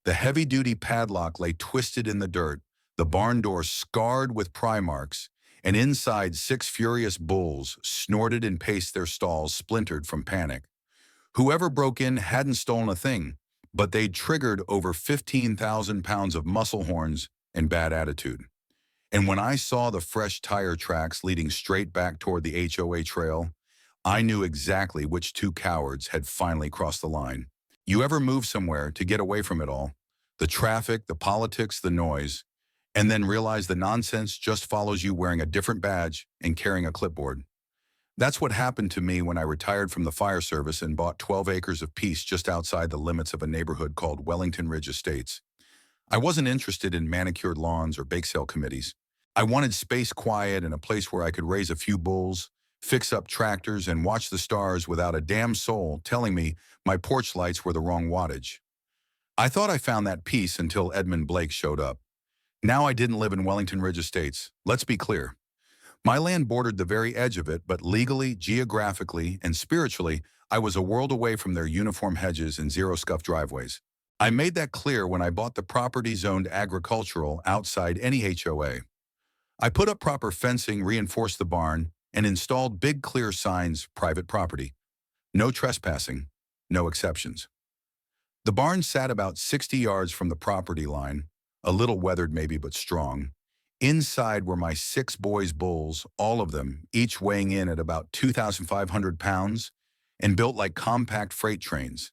The heavy-duty padlock lay twisted in the dirt, the barn door scarred with pry marks, and inside 6 furious bulls snorted and paced, their stalls splintered from panic. Whoever broke in hadn't stolen a thing, but they'd triggered over 15,000 pounds of muscle horns and bad attitude. And when I saw the fresh tire tracks leading straight back toward the HOA trail, I knew exactly which two cowards had finally crossed the line. You ever move somewhere to get away from it all? The traffic, the politics, the noise, and then realize the nonsense just follows you wearing a different badge and carrying a clipboard. That's what happened to me when I retired from the fire service and bought 12 acres of peace just outside the limits of a neighborhood called Wellington Ridge Estates. I wasn't interested in manicured lawns or bake sale committees. I wanted space, quiet, and a place where I could raise a few bulls, fix up tractors, and watch the stars without a damn soul telling me my porch lights were the wrong wattage. I thought I found that peace until Edmund Blake showed up. Now I didn't live in Wellington Ridge Estates. Let's be clear. My land bordered the very edge of it, but legally, geographically, and spiritually, I was a world away from their uniform hedges and zero-scuff driveways. I made that clear when I bought the property zoned agricultural outside any HOA. I put up proper fencing, reinforced the barn, and installed big clear signs, private property. No trespassing, no exceptions. The barn sat about 60 yards from the property line, a little weathered maybe but strong. Inside were my 6 boys' bulls, all of them, each weighing in at about 2,500 pounds and built like compact freight trains.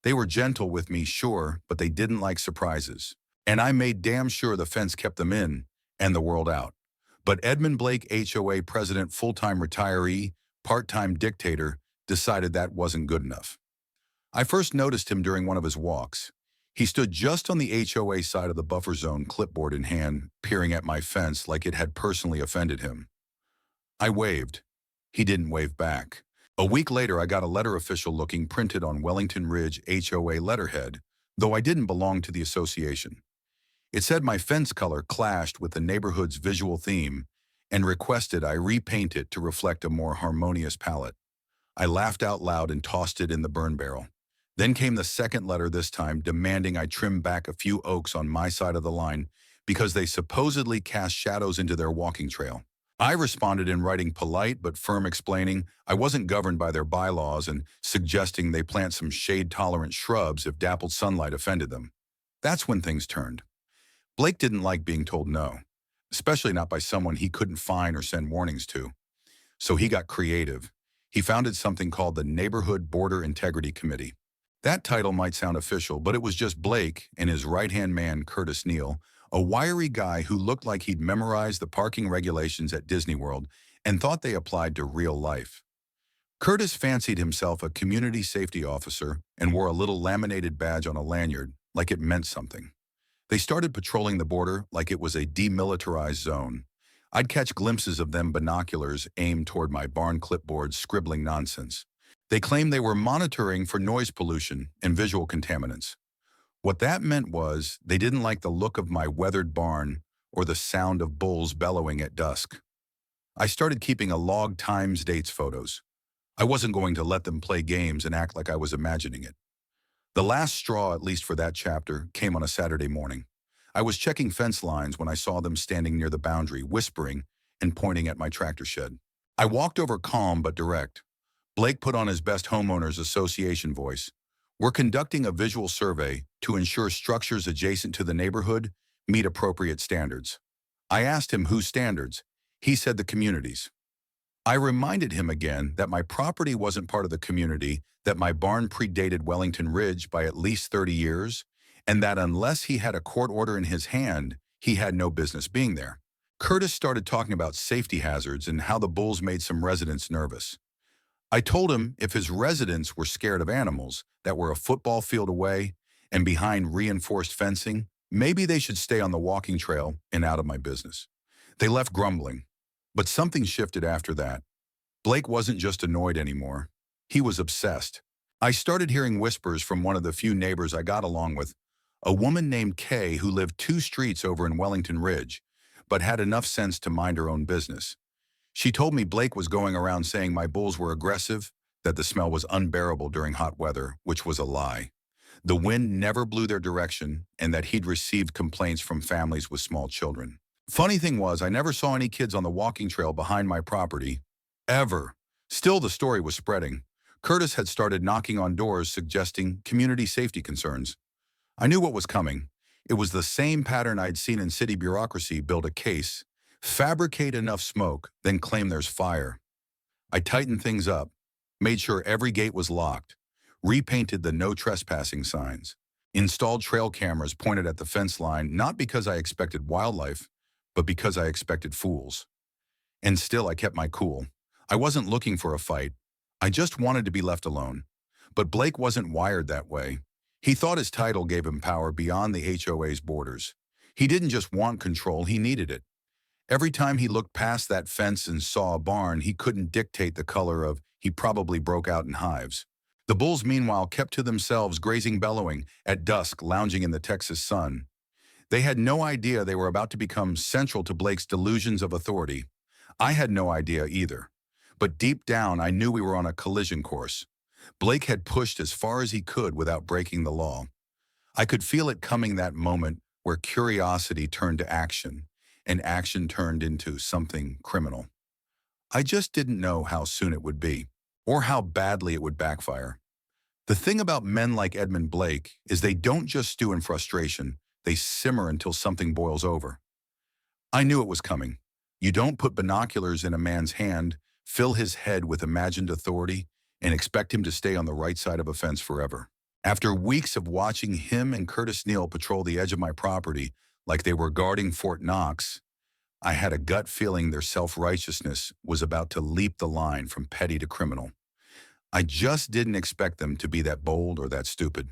They were gentle with me, sure, but they didn't like surprises. And I made damn sure the fence kept them in and the world out. But Edmund Blake, HOA president, full-time retiree, part-time dictator, decided that wasn't good enough. I first noticed him during one of his walks. He stood just on the HOA side of the buffer zone, clipboard in hand, peering at my fence like it had personally offended him. I waved. He didn't wave back. A week later, I got a letter official looking printed on Wellington Ridge HOA letterhead, though I didn't belong to the association. It said my fence color clashed with the neighborhood's visual theme and requested I repaint it to reflect a more harmonious palette. I laughed out loud and tossed it in the burn barrel. Then came the second letter, this time demanding I trim back a few oaks on my side of the line because they supposedly cast shadows into their walking trail. I responded in writing, polite but firm, explaining I wasn't governed by their bylaws and suggesting they plant some shade-tolerant shrubs if dappled sunlight offended them. That's when things turned. Blake didn't like being told no, especially not by someone he couldn't fine or send warnings to. So he got creative. He founded something called the Neighborhood Border Integrity Committee. That title might sound official, but it was just Blake and his right-hand man, Curtis Neal, a wiry guy who looked like he'd memorized the parking regulations at Disney World and thought they applied to real life. Curtis fancied himself a community safety officer and wore a little laminated badge on a lanyard, like it meant something. They started patrolling the border like it was a demilitarized zone. I'd catch glimpses of them, binoculars aimed toward my barn clipboard, scribbling nonsense. They claimed they were monitoring for noise pollution and visual contaminants. What that meant was they didn't like the look of my weathered barn or the sound of bulls bellowing at dusk. I started keeping a log, times, dates, photos. I wasn't going to let them play games and act like I was imagining it. The last straw, at least for that chapter, came on a Saturday morning. I was checking fence lines when I saw them standing near the boundary, whispering and pointing at my tractor shed. I walked over, calm but direct. Blake put on his best homeowners association voice. We're conducting a visual survey to ensure structures adjacent to the neighborhood meet appropriate standards. I asked him whose standards. He said the community's. I reminded him again that my property wasn't part of the community, that my barn predated Wellington Ridge by at least 30 years, and that unless he had a court order in his hand, he had no business being there. Curtis started talking about safety hazards and how the bulls made some residents nervous. I told him if his residents were scared of animals that were a football field away and behind reinforced fencing, maybe they should stay on the walking trail and out of my business. They left grumbling, but something shifted after that. Blake wasn't just annoyed anymore. He was obsessed. I started hearing whispers from one of the few neighbors I got along with, a woman named Kay who lived 2 streets over in Wellington Ridge, but had enough sense to mind her own business. She told me Blake was going around saying my bulls were aggressive, that the smell was unbearable during hot weather, which was a lie. The wind never blew their direction, and that he'd received complaints from families with small children. Funny thing was, I never saw any kids on the walking trail behind my property. Ever. Still, the story was spreading. Curtis had started knocking on doors suggesting community safety concerns. I knew what was coming. It was the same pattern I'd seen in city bureaucracy: build a case, fabricate enough smoke, then claim there's fire. I tightened things up, made sure every gate was locked, repainted the no trespassing signs, installed trail cameras pointed at the fence line, not because I expected wildlife, but because I expected fools. And still I kept my cool. I wasn't looking for a fight. I just wanted to be left alone. But Blake wasn't wired that way. He thought his title gave him power beyond the HOA's borders. He didn't just want control, he needed it. Every time he looked past that fence and saw a barn he couldn't dictate the color of, he probably broke out in hives. The bulls, meanwhile, kept to themselves, grazing, bellowing, at dusk, lounging in the Texas sun. They had no idea they were about to become central to Blake's delusions of authority. I had no idea either. But deep down, I knew we were on a collision course. Blake had pushed as far as he could without breaking the law. I could feel it coming, that moment where curiosity turned to action, and action turned into something criminal. I just didn't know how soon it would be, or how badly it would backfire. The thing about men like Edmund Blake is they don't just stew in frustration, they simmer until something boils over. I knew it was coming. You don't put binoculars in a man's hand, fill his head with imagined authority, and expect him to stay on the right side of a fence forever. After weeks of watching him and Curtis Neal patrol the edge of my property like they were guarding Fort Knox, I had a gut feeling their self-righteousness was about to leap the line from petty to criminal. I just didn't expect them to be that bold or that stupid.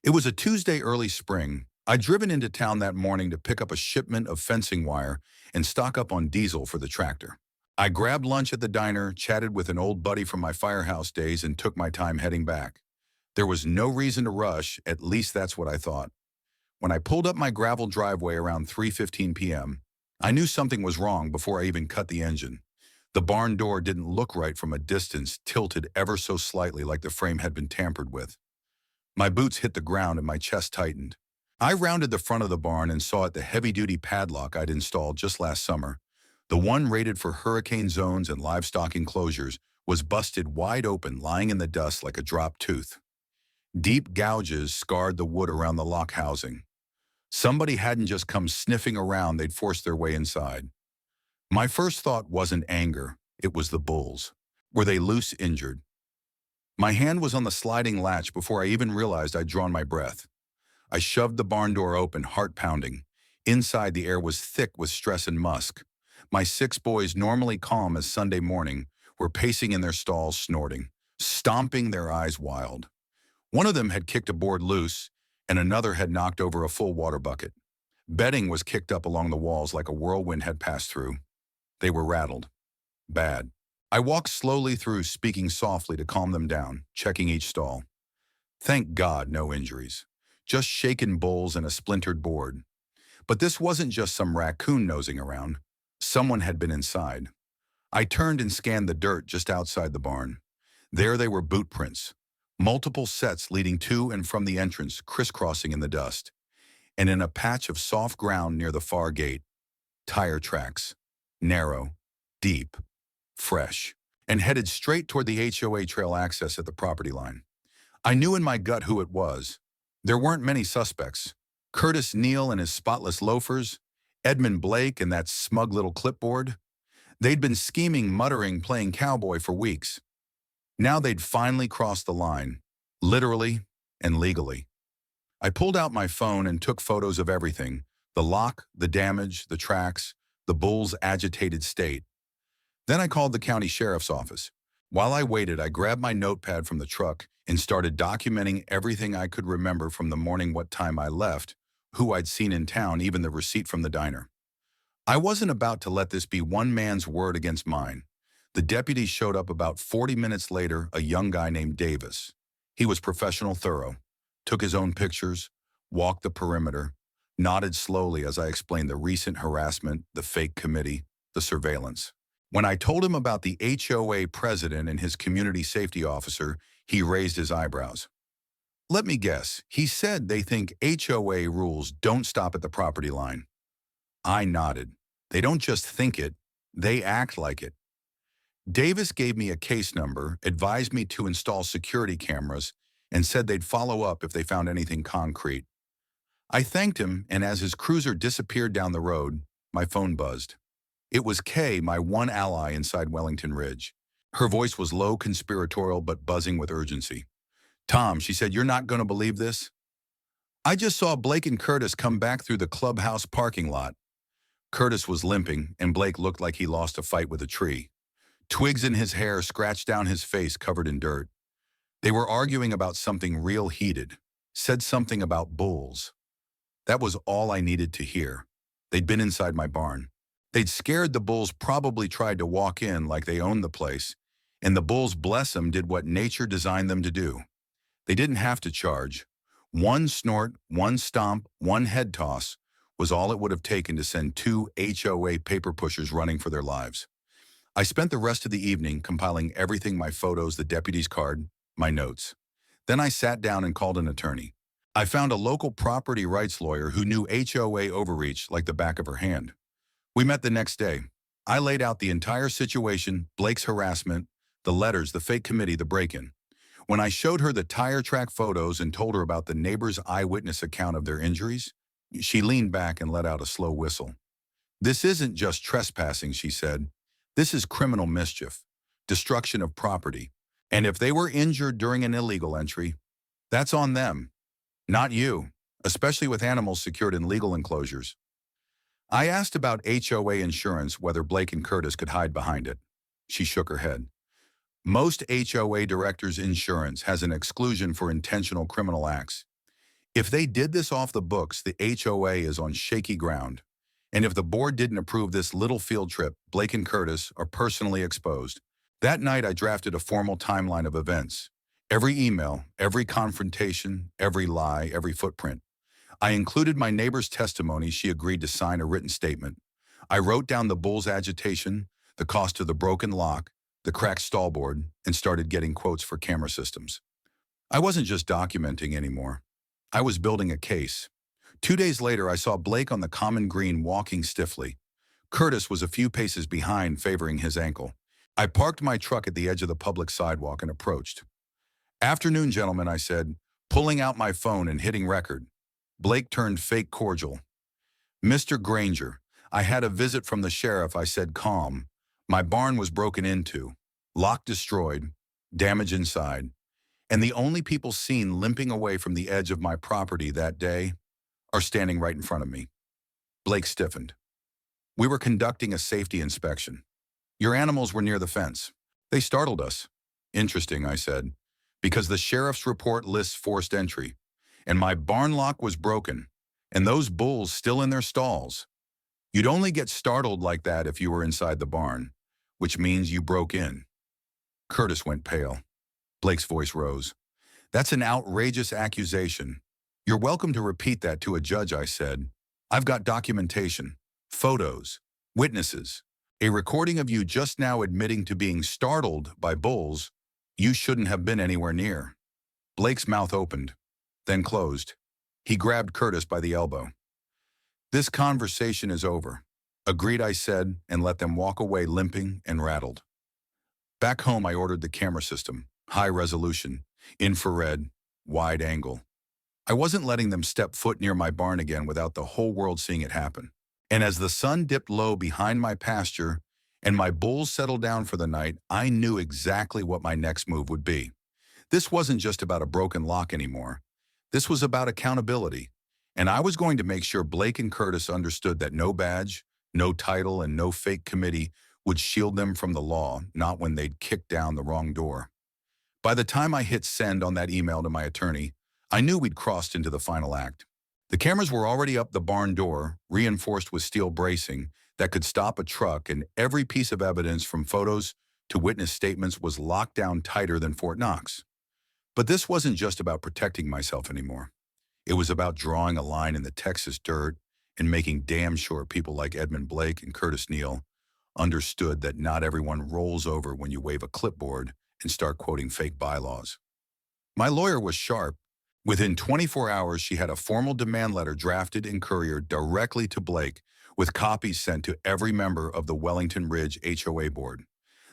It was a Tuesday early spring. I'd driven into town that morning to pick up a shipment of fencing wire and stock up on diesel for the tractor. I grabbed lunch at the diner, chatted with an old buddy from my firehouse days, and took my time heading back. There was no reason to rush, at least that's what I thought. When I pulled up my gravel driveway around 3:15 p.m., I knew something was wrong before I even cut the engine. The barn door didn't look right from a distance, tilted ever so slightly like the frame had been tampered with. My boots hit the ground and my chest tightened. I rounded the front of the barn and saw it the heavy-duty padlock I'd installed just last summer. The one rated for hurricane zones and livestock enclosures was busted wide open, lying in the dust like a dropped tooth. Deep gouges scarred the wood around the lock housing. Somebody hadn't just come sniffing around, they'd forced their way inside. My first thought wasn't anger, it was the bulls. Were they loose, injured? My hand was on the sliding latch before I even realized I'd drawn my breath. I shoved the barn door open, heart pounding. Inside, the air was thick with stress and musk. My 6 boys, normally calm as Sunday morning, were pacing in their stalls, snorting, stomping their eyes wild. One of them had kicked a board loose, and another had knocked over a full water bucket. Bedding was kicked up along the walls like a whirlwind had passed through. They were rattled. Bad. I walked slowly through, speaking softly to calm them down, checking each stall. Thank God, no injuries. Just shaken bulls and a splintered board. But this wasn't just some raccoon nosing around. Someone had been inside. I turned and scanned the dirt just outside the barn. There they were, boot prints. Multiple sets leading to and from the entrance, crisscrossing in the dust. And in a patch of soft ground near the far gate, tire tracks. Narrow, deep, fresh, and headed straight toward the HOA trail access at the property line. I knew in my gut who it was. There weren't many suspects. Curtis Neal and his spotless loafers, Edmund Blake and that smug little clipboard. They'd been scheming, muttering, playing cowboy for weeks. Now they'd finally crossed the line, literally and legally. I pulled out my phone and took photos of everything: the lock, the damage, the tracks, the bull's agitated state. Then I called the county sheriff's office. While I waited, I grabbed my notepad from the truck and started documenting everything I could remember from the morning: what time I left, who I'd seen in town, even the receipt from the diner. I wasn't about to let this be one man's word against mine. The deputy showed up about 40 minutes later, a young guy named Davis. He was professional, thorough, took his own pictures, walked the perimeter, nodded slowly as I explained the recent harassment, the fake committee, the surveillance. When I told him about the HOA president and his community safety officer, he raised his eyebrows. Let me guess, he said they think HOA rules don't stop at the property line. I nodded. They don't just think it, they act like it. Davis gave me a case number, advised me to install security cameras, and said they'd follow up if they found anything concrete. I thanked him, and as his cruiser disappeared down the road, my phone buzzed. It was Kay, my one ally inside Wellington Ridge. Her voice was low, conspiratorial, but buzzing with urgency. Tom, she said, you're not going to believe this? I just saw Blake and Curtis come back through the clubhouse parking lot. Curtis was limping, and Blake looked like he lost a fight with a tree. Twigs in his hair scratched down his face covered in dirt. They were arguing about something real heated, said something about bulls. That was all I needed to hear. They'd been inside my barn. They'd scared the bulls, probably tried to walk in like they owned the place, and the bulls, bless them, did what nature designed them to do. They didn't have to charge. One snort, one stomp, one head toss was all it would have taken to send two HOA paper pushers running for their lives. I spent the rest of the evening compiling everything: my photos, the deputy's card, my notes. Then I sat down and called an attorney. I found a local property rights lawyer who knew HOA overreach like the back of her hand. We met the next day. I laid out the entire situation: Blake's harassment, the letters, the fake committee, the break-in. When I showed her the tire track photos and told her about the neighbor's eyewitness account of their injuries, she leaned back and let out a slow whistle. This isn't just trespassing, she said. This is criminal mischief, destruction of property. And if they were injured during an illegal entry, that's on them, not you, especially with animals secured in legal enclosures. I asked about HOA insurance, whether Blake and Curtis could hide behind it. She shook her head. Most HOA directors' insurance has an exclusion for intentional criminal acts. If they did this off the books, the HOA is on shaky ground. And if the board didn't approve this little field trip, Blake and Curtis are personally exposed. That night, I drafted a formal timeline of events. Every email, every confrontation, every lie, every footprint. I included my neighbor's testimony. She agreed to sign a written statement. I wrote down the bull's agitation, the cost of the broken lock, the cracked stallboard, and started getting quotes for camera systems. I wasn't just documenting anymore. I was building a case. 2 days later, I saw Blake on the common green walking stiffly. Curtis was a few paces behind, favoring his ankle. I parked my truck at the edge of the public sidewalk and approached. Afternoon, gentlemen, I said, pulling out my phone and hitting record. Blake turned fake cordial. Mr. Granger, I had a visit from the sheriff, I said, calm. My barn was broken into, lock destroyed, damage inside, and the only people seen limping away from the edge of my property that day are standing right in front of me. Blake stiffened. We were conducting a safety inspection. Your animals were near the fence. They startled us. Interesting, I said, because the sheriff's report lists forced entry, and my barn lock was broken, and those bulls still in their stalls. You'd only get startled like that if you were inside the barn, which means you broke in. Curtis went pale. Blake's voice rose. That's an outrageous accusation. You're welcome to repeat that to a judge, I said. I've got documentation, photos, witnesses, a recording of you just now admitting to being startled by bulls you shouldn't have been anywhere near. Blake's mouth opened, then closed. He grabbed Curtis by the elbow. This conversation is over. Agreed, I said, and let them walk away limping and rattled. Back home, I ordered the camera system, high resolution, infrared, wide angle. I wasn't letting them step foot near my barn again without the whole world seeing it happen. And as the sun dipped low behind my pasture and my bulls settled down for the night, I knew exactly what my next move would be. This wasn't just about a broken lock anymore. This was about accountability. And I was going to make sure Blake and Curtis understood that no badge, no title, and no fake committee would shield them from the law, not when they'd kicked down the wrong door. By the time I hit send on that email to my attorney, I knew we'd crossed into the final act. The cameras were already up the barn door, reinforced with steel bracing that could stop a truck, and every piece of evidence from photos to witness statements was locked down tighter than Fort Knox. But this wasn't just about protecting myself anymore. It was about drawing a line in the Texas dirt and making damn sure people like Edmund Blake and Curtis Neal understood that not everyone rolls over when you wave a clipboard and start quoting fake bylaws. My lawyer was sharp. Within 24 hours, she had a formal demand letter drafted and couriered directly to Blake, with copies sent to every member of the Wellington Ridge HOA board.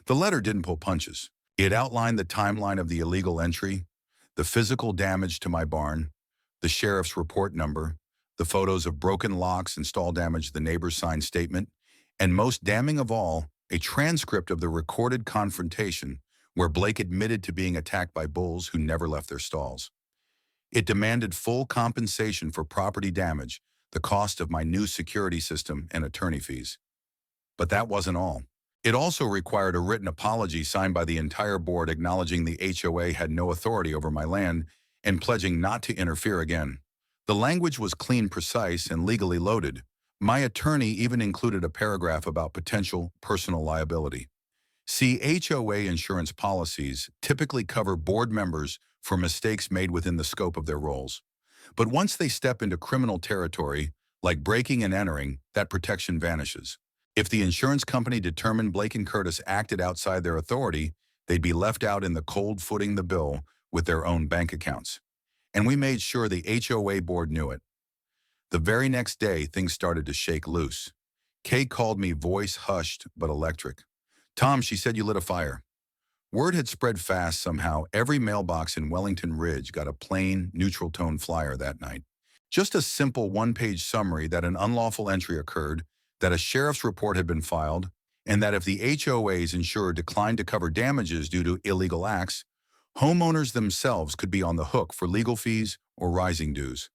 The letter didn't pull punches. It outlined the timeline of the illegal entry, the physical damage to my barn, the sheriff's report number, the photos of broken locks and stall damage, the neighbor's signed statement, and most damning of all, a transcript of the recorded confrontation where Blake admitted to being attacked by bulls who never left their stalls. It demanded full compensation for property damage, the cost of my new security system, and attorney fees. But that wasn't all. It also required a written apology signed by the entire board acknowledging the HOA had no authority over my land and pledging not to interfere again. The language was clean, precise, and legally loaded. My attorney even included a paragraph about potential personal liability. See, HOA insurance policies typically cover board members for mistakes made within the scope of their roles. But once they step into criminal territory, like breaking and entering, that protection vanishes. If the insurance company determined Blake and Curtis acted outside their authority, they'd be left out in the cold footing the bill with their own bank accounts. And we made sure the HOA board knew it. The very next day, things started to shake loose. Kay called me, voice hushed but electric. "Tom," she said, "you lit a fire." Word had spread fast somehow. Every mailbox in Wellington Ridge got a plain, neutral tone flyer that night. Just a simple one-page summary that an unlawful entry occurred, that a sheriff's report had been filed, and that if the HOA's insurer declined to cover damages due to illegal acts, homeowners themselves could be on the hook for legal fees or rising dues.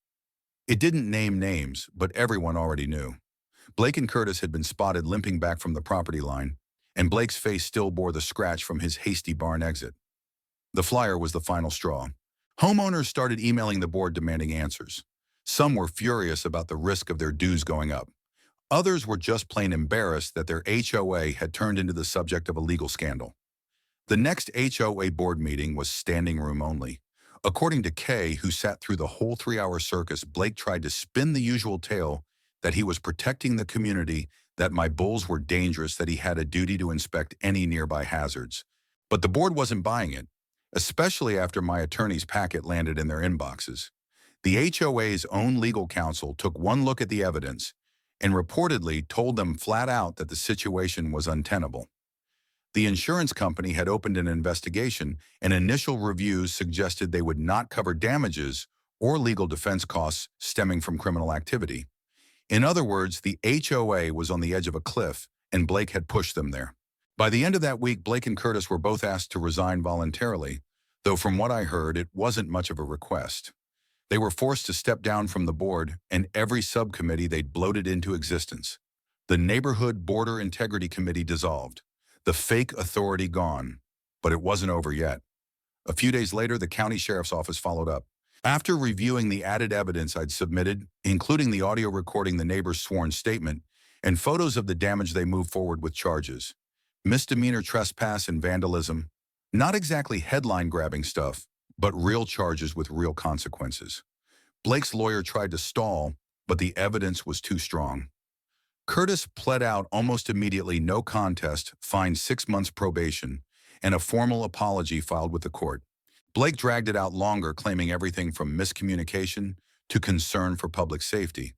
It didn't name names, but everyone already knew. Blake and Curtis had been spotted limping back from the property line, and Blake's face still bore the scratch from his hasty barn exit. The flyer was the final straw. Homeowners started emailing the board demanding answers. Some were furious about the risk of their dues going up. Others were just plain embarrassed that their HOA had turned into the subject of a legal scandal. The next HOA board meeting was standing room only. According to Kay, who sat through the whole 3-hour circus, Blake tried to spin the usual tale that he was protecting the community, that my bulls were dangerous, that he had a duty to inspect any nearby hazards. But the board wasn't buying it, especially after my attorney's packet landed in their inboxes. The HOA's own legal counsel took one look at the evidence and reportedly told them flat out that the situation was untenable. The insurance company had opened an investigation, and initial reviews suggested they would not cover damages or legal defense costs stemming from criminal activity. In other words, the HOA was on the edge of a cliff, and Blake had pushed them there. By the end of that week, Blake and Curtis were both asked to resign voluntarily, though from what I heard, it wasn't much of a request. They were forced to step down from the board and every subcommittee they'd bloated into existence. The Neighborhood Border Integrity Committee dissolved. The fake authority gone. But it wasn't over yet. A few days later, the county sheriff's office followed up. After reviewing the added evidence I'd submitted, including the audio recording the neighbor's sworn statement and photos of the damage, they moved forward with charges. Misdemeanor trespass and vandalism. Not exactly headline-grabbing stuff, but real charges with real consequences. Blake's lawyer tried to stall, but the evidence was too strong. Curtis pled out almost immediately, no contest, fined 6 months probation, and a formal apology filed with the court. Blake dragged it out longer, claiming everything from miscommunication to concern for public safety.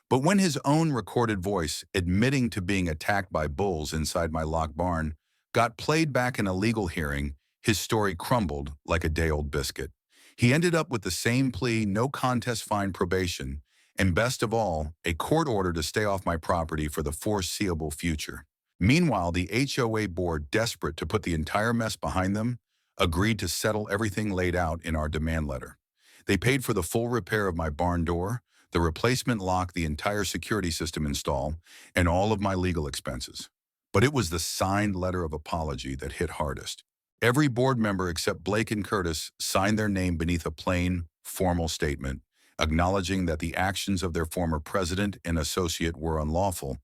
But when his own recorded voice, admitting to being attacked by bulls inside my locked barn, got played back in a legal hearing, his story crumbled like a day-old biscuit. He ended up with the same plea, no contest, fine, probation, and best of all, a court order to stay off my property for the foreseeable future. Meanwhile, the HOA board, desperate to put the entire mess behind them, agreed to settle everything laid out in our demand letter. They paid for the full repair of my barn door, the replacement lock, the entire security system install, and all of my legal expenses. But it was the signed letter of apology that hit hardest. Every board member except Blake and Curtis signed their name beneath a plain, formal statement, acknowledging that the actions of their former president and associate were unlawful,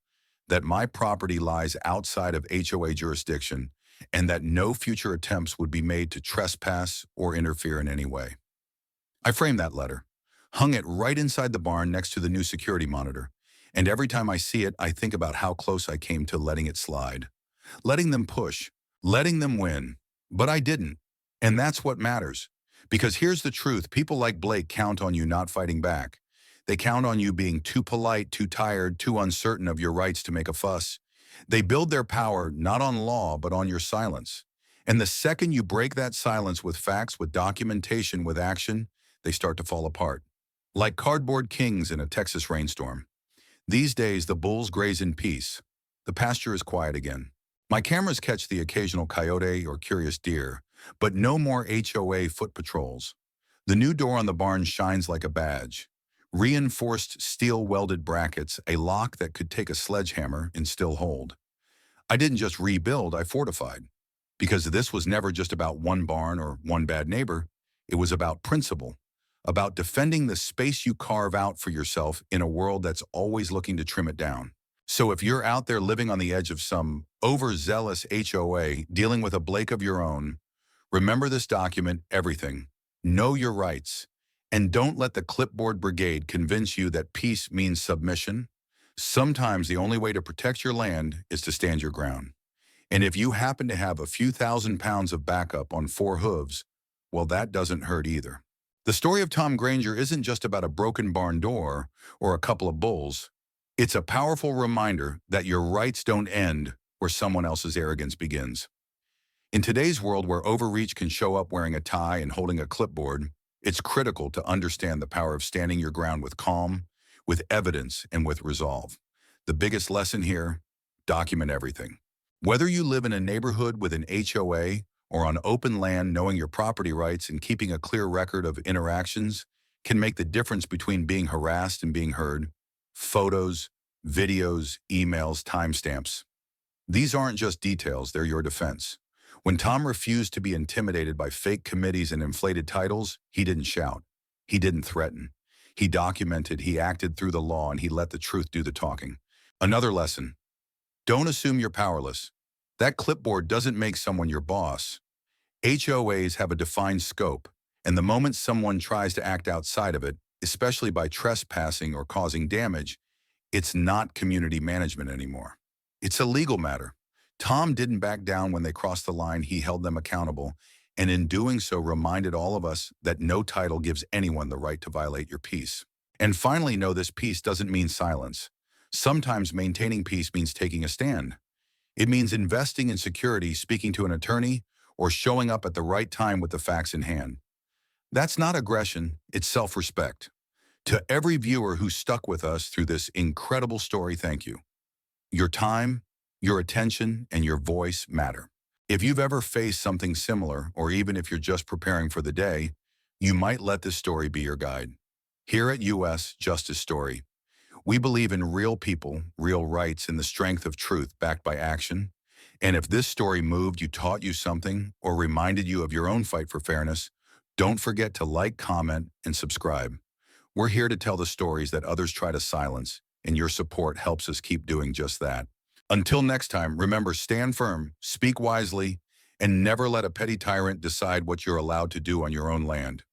that my property lies outside of HOA jurisdiction, and that no future attempts would be made to trespass or interfere in any way. I framed that letter, hung it right inside the barn next to the new security monitor, and every time I see it, I think about how close I came to letting it slide, letting them push, letting them win. But I didn't, and that's what matters, Because here's the truth, people like Blake count on you not fighting back. They count on you being too polite, too tired, too uncertain of your rights to make a fuss. They build their power not on law, but on your silence. And the second you break that silence with facts, with documentation, with action, they start to fall apart. Like cardboard kings in a Texas rainstorm. These days, the bulls graze in peace. The pasture is quiet again. My cameras catch the occasional coyote or curious deer, but no more HOA foot patrols. The new door on the barn shines like a badge. Reinforced steel welded brackets, a lock that could take a sledgehammer and still hold. I didn't just rebuild, I fortified. Because this was never just about one barn or one bad neighbor. It was about principle, about defending the space you carve out for yourself in a world that's always looking to trim it down. So if you're out there living on the edge of some overzealous HOA, dealing with a Blake of your own, remember this document, everything. Know your rights. And don't let the clipboard brigade convince you that peace means submission. Sometimes the only way to protect your land is to stand your ground. And if you happen to have a few £1,000s of backup on 4 hooves, well, that doesn't hurt either. The story of Tom Granger isn't just about a broken barn door or a couple of bulls. It's a powerful reminder that your rights don't end where someone else's arrogance begins. In today's world where overreach can show up wearing a tie and holding a clipboard, it's critical to understand the power of standing your ground with calm, with evidence, and with resolve. The biggest lesson here, document everything. Whether you live in a neighborhood with an HOA or on open land, knowing your property rights and keeping a clear record of interactions can make the difference between being harassed and being heard. Photos, videos, emails, timestamps. These aren't just details, they're your defense. When Tom refused to be intimidated by fake committees and inflated titles, he didn't shout. He didn't threaten. He documented, he acted through the law, and he let the truth do the talking. Another lesson, don't assume you're powerless. That clipboard doesn't make someone your boss. HOAs have a defined scope, and the moment someone tries to act outside of it, especially by trespassing or causing damage, it's not community management anymore. It's a legal matter. Tom didn't back down when they crossed the line, he held them accountable, and in doing so reminded all of us that no title gives anyone the right to violate your peace. And finally, know this peace doesn't mean silence. Sometimes maintaining peace means taking a stand. It means investing in security, speaking to an attorney, or showing up at the right time with the facts in hand. That's not aggression, it's self-respect. To every viewer who stuck with us through this incredible story, thank you. Your time, your attention, and your voice matter. If you've ever faced something similar, or even if you're just preparing for the day, you might let this story be your guide. Here at US Justice Story, we believe in real people, real rights, and the strength of truth backed by action. And if this story moved you, taught you something, or reminded you of your own fight for fairness, don't forget to like, comment, and subscribe. We're here to tell the stories that others try to silence, and your support helps us keep doing just that. Until next time, remember, stand firm, speak wisely, and never let a petty tyrant decide what you're allowed to do on your own land.